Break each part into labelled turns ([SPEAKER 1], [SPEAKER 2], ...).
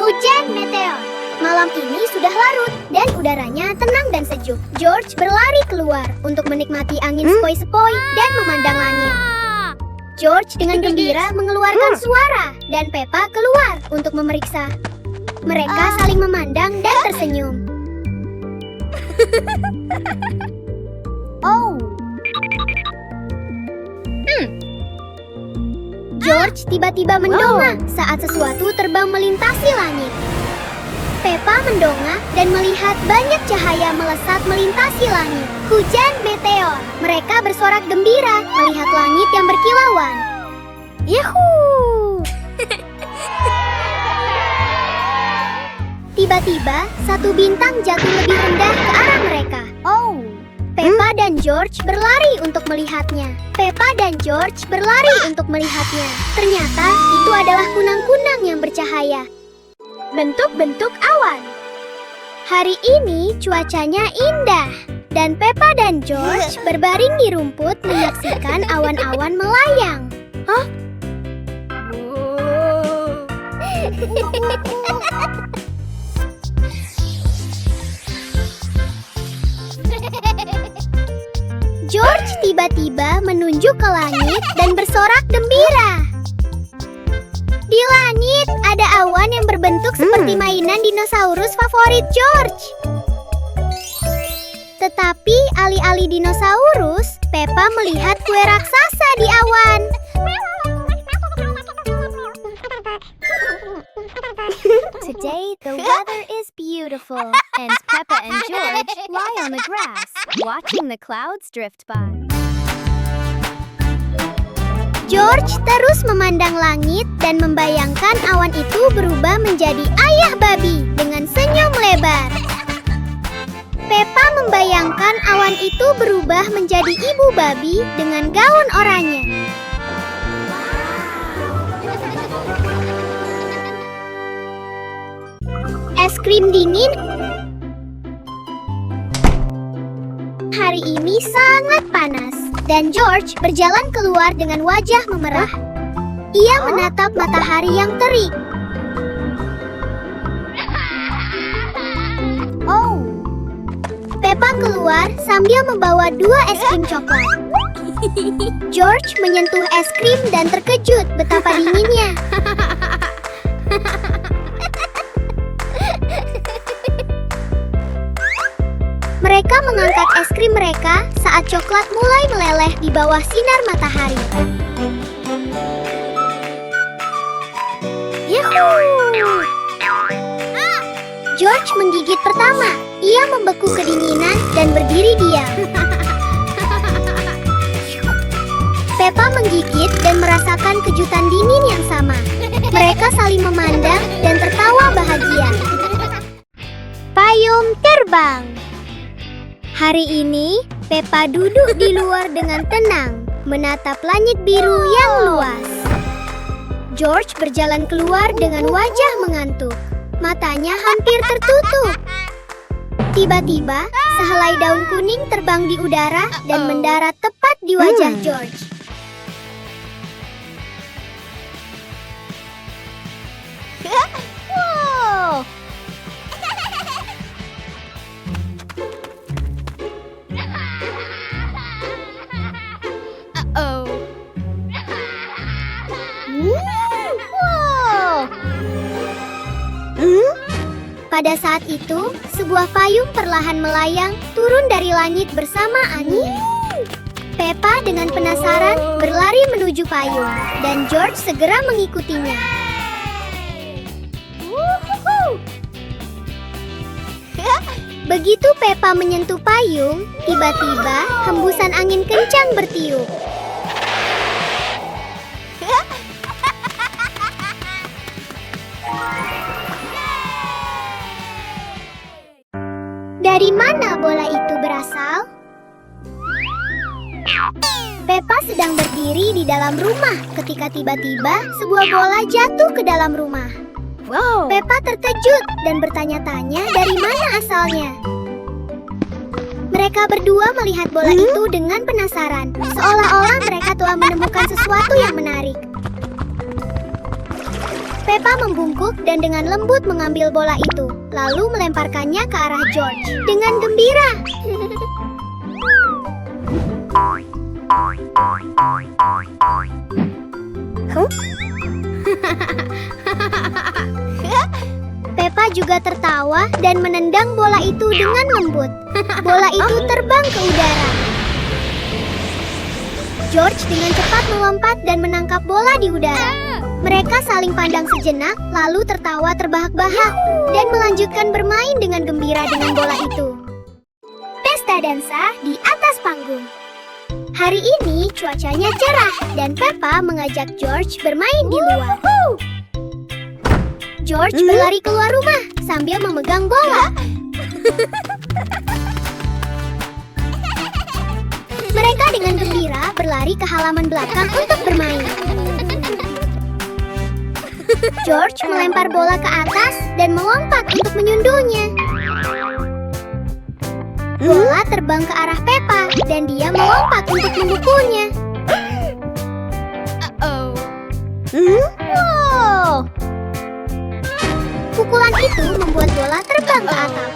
[SPEAKER 1] Hujan meteor. Malam ini sudah larut dan udaranya tenang dan sejuk. George berlari keluar untuk menikmati angin sepoi-sepoi dan memandang langit. George dengan gembira mengeluarkan suara dan Peppa keluar untuk memeriksa. Mereka saling memandang dan tersenyum. George tiba-tiba mendongak saat sesuatu terbang melintasi langit. Peppa mendongak dan melihat banyak cahaya melesat melintasi langit. Hujan meteor. Mereka bersorak gembira melihat langit yang berkilauan. Yuhuu! Tiba-tiba, satu bintang jatuh lebih rendah ke arah mereka. Peppa dan George berlari untuk melihatnya. Ternyata itu adalah kunang-kunang yang bercahaya. Bentuk-bentuk awan. Hari ini cuacanya indah dan Peppa dan George berbaring di rumput menyaksikan awan-awan melayang. George tiba-tiba menunjuk ke langit dan bersorak gembira. Di langit ada awan yang berbentuk seperti mainan dinosaurus favorit George. Tetapi alih-alih dinosaurus, Peppa melihat kue raksasa di awan.
[SPEAKER 2] Today the weather is beautiful and Peppa and George lie on the grass watching the clouds drift by.
[SPEAKER 1] George terus memandang langit dan membayangkan awan itu berubah menjadi ayah babi dengan senyum lebar. Peppa membayangkan awan itu berubah menjadi ibu babi dengan gaun oranye. Es krim dingin. Hari ini sangat panas dan George berjalan keluar dengan wajah memerah. Ia menatap matahari yang terik. Peppa keluar sambil membawa 2 es krim coklat. George menyentuh es krim dan terkejut betapa dinginnya. Mereka mengangkat es krim mereka saat coklat mulai meleleh di bawah sinar matahari. Yuhuu! George menggigit pertama. Ia membeku kedinginan dan berdiri diam. Peppa menggigit dan merasakan kejutan dingin yang sama. Mereka saling memandang dan tertawa bahagia. Payung terbang. Hari ini, Peppa duduk di luar dengan tenang, menatap langit biru yang luas. George berjalan keluar dengan wajah mengantuk. Matanya hampir tertutup. Tiba-tiba, sehelai daun kuning terbang di udara dan mendarat tepat di wajah George.
[SPEAKER 2] Whoa!
[SPEAKER 1] Pada saat itu, sebuah payung perlahan melayang turun dari langit bersama angin. Peppa dengan penasaran berlari menuju payung, dan George segera mengikutinya. Begitu Peppa menyentuh payung, tiba-tiba hembusan angin kencang bertiup. Dari mana bola itu berasal? Peppa sedang berdiri di dalam rumah ketika tiba-tiba sebuah bola jatuh ke dalam rumah.
[SPEAKER 2] Wow!
[SPEAKER 1] Peppa terkejut dan bertanya-tanya dari mana asalnya. Mereka berdua melihat bola itu dengan penasaran, seolah-olah mereka telah menemukan sesuatu yang menarik. Peppa membungkuk dan dengan lembut mengambil bola itu, lalu melemparkannya ke arah George dengan gembira. Peppa juga tertawa dan menendang bola itu dengan lembut. Bola itu terbang ke udara. George dengan cepat melompat dan menangkap bola di udara. Mereka saling pandang sejenak, lalu tertawa terbahak-bahak dan melanjutkan bermain dengan gembira dengan bola itu. Pesta dansa di atas panggung. Hari ini cuacanya cerah dan Peppa mengajak George bermain di luar. George berlari keluar rumah sambil memegang bola. Mereka dengan gembira berlari ke halaman belakang untuk bermain. George melempar bola ke atas dan melompat untuk menyundulnya. Bola terbang ke arah Peppa dan dia melompat untuk memukulnya. Wow! Pukulan itu membuat bola terbang ke atap.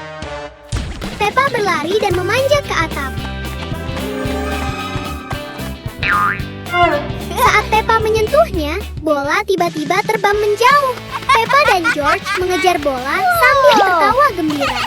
[SPEAKER 1] Peppa berlari dan memanjat ke atap. Saat Peppa menyentuhnya, bola tiba-tiba terbang menjauh. Peppa dan George mengejar bola sambil tertawa gembira.